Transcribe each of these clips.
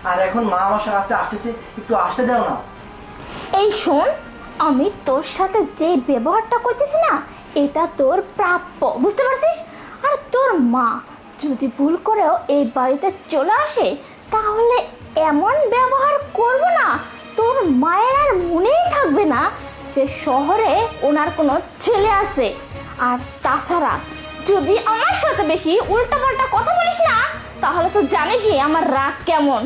আর এখন মা আমার সাথে আসতেছে, একটু আসতে দাও না। এই শোন, আমি তোর সাথে যে ব্যবহারটা করতেছি না, এটা তোর প্রাপ্য, বুঝতে পারছিস? আর তোর মা যদি ভুল করেও এই বাড়িতে চলে আসে, তাহলে এমন ব্যবহার করব না, তোর মায়ের আর মনেই থাকবে না যে শহরে ওনার কোনো ছেলে আছে। আর তাছাড়া যদি আমার সাথে বেশি উল্টাপাল্টা কথা বলিস না, তাহলে তো জানিসই আমার রাগ কেমন।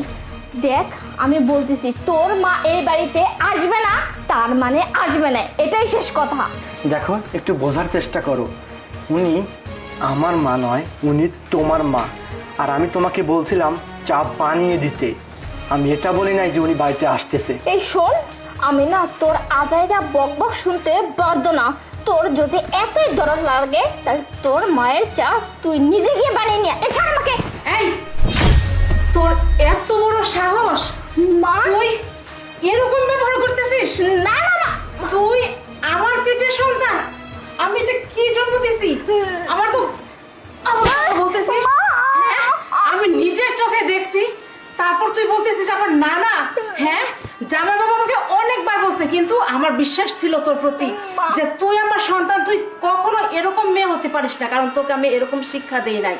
দেখ, আমি বলতেছি, তোর মা এই বাড়িতে আসবে না, তার মানে আসবে না, এটাই শেষ কথা। দেখো, একটু বোঝার চেষ্টা করো। উনি আমার মা নয়, উনি তোমার মা। আর আমি তোমাকে বলছিলাম চা বানিয়ে দিতে, আমি এটা বলি নাই যে উনি বাড়িতে আসতেছে। এই শোন, আমি না তোর আজাইরা বক বক শুনতে বাধ্য না। তোর যদি এতই দরদ লাগে, তাহলে তোর মায়ের চা তুই নিজে গিয়ে বানিয়ে নিয়ে এছাড়া আমাকে। এই, তোর এত বড় সাহস! মা, তুই এরকম ব্যবহার করতেছিস? না না না, তুই আমার পেটের সন্তান, আমি এটা কি জন্ম দিছি? আমার তো বলতেছিস? হ্যাঁ, আমি নিজের চোখে দেখছি, তারপর তুই বলতেছিস আবার না না। হ্যাঁ, জামাই বাবা আমাকে অনেকবার বলছে, কিন্তু আমার বিশ্বাস ছিল তোর প্রতি যে তুই আমার সন্তান, তুই কখনো এরকম মেয়ে হতে পারিস না, কারণ তোকে আমি এরকম শিক্ষা দেই নাই।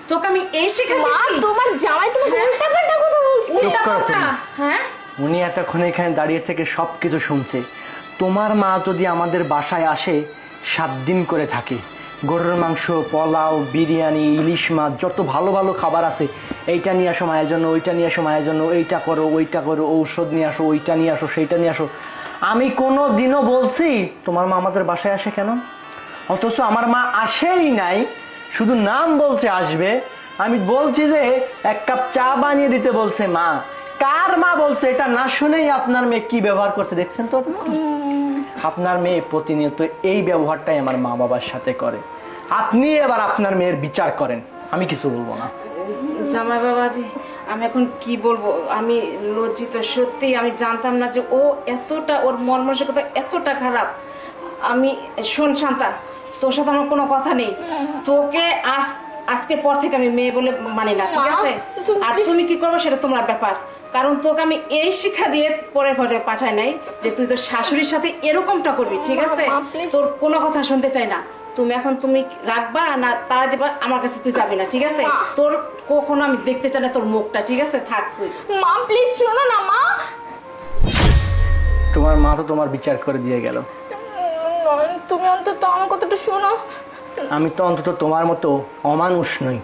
তোকে আমি এই শিক্ষা মা, দিছি। তোমার জামাই তোমাকে উল্টাপাল্টা কথা বলছে। উল্টা চুপ করো পাল্টা, তুমি। হ্যাঁ? উনি এতক্ষণ এখানে দাঁড়িয়ে থেকে সব কিছু শুনছে। তোমার মা যদি আমাদের বাসায় আসে, 7 দিন করে থাকে, গরুর মাংস, পোলাও, বিরিয়ানি, ইলিশ মাছ, যত ভালো ভালো খাবার আছে, এইটা নিয়ে আসো মায়ের জন্য, ওইটা নিয়ে আসো মায়ের জন্য, এইটা করো, ওইটা করো, ঔষধ নিয়ে আসো, ওইটা নিয়ে আসো, সেইটা নিয়ে আসো। আমি কোনো দিনও বলছি তোমার মা আমাদের বাসায় আসে কেন? অথচ আমার মা আসেই নাই, শুধু নাম বলছে আসবে। আমি বলছি যে 1 কাপ চা বানিয়ে দিতে বলছে মা। কার মা বলছে? এটা না শুনেই আপনার মেয়ে কি ব্যবহার করছে দেখছেন তো? আপনার মেয়ে প্রতিনিয়ত এই ব্যবহারটাই আমার মা বাবার সাথে করে। আপনি এবার আপনার মেয়ের বিচার করেন, আমি কিছু বলবো না। জামাই বাবাজি, আমি এখন কি বলবো? আমি লজ্জিত, সত্যি আমি জানতাম না যে ও এতটা, ওর মন মানসিকতা এতটা খারাপ। আমি শোন শান্তা, তোর সাথে আমার কোনো কথা নেই। তোকে আজকের পর থেকে আমি মেয়ে বলে মানি না, ঠিক আছে? আর তুমি কি করবে সেটা তোমার ব্যাপার, কারণ তোকে আমি এই শিক্ষা দিয়ে পরের ঘরে পাঠাই নাই যে তুই তোর শাশুড়ির সাথে এরকমটা করবি, ঠিক আছে? তোর কোনো কথা শুনতে চাই না। তুমি এখন তুমি রাখবা না তারা দেবা, আমার কাছে তুই যাবি না, ঠিক আছে? তোর কখনো আমি দেখতে চাই না তোর মুখটা, ঠিক আছে? থাক তুই। মা প্লিজ শোনো না মা। তোমার মা তো তোমার বিচার করে দিয়ে গেল। তুমি অন্তত আমার কথাটা শোনো। আমি তো অন্তত তোমার মতো অমানুষ নই।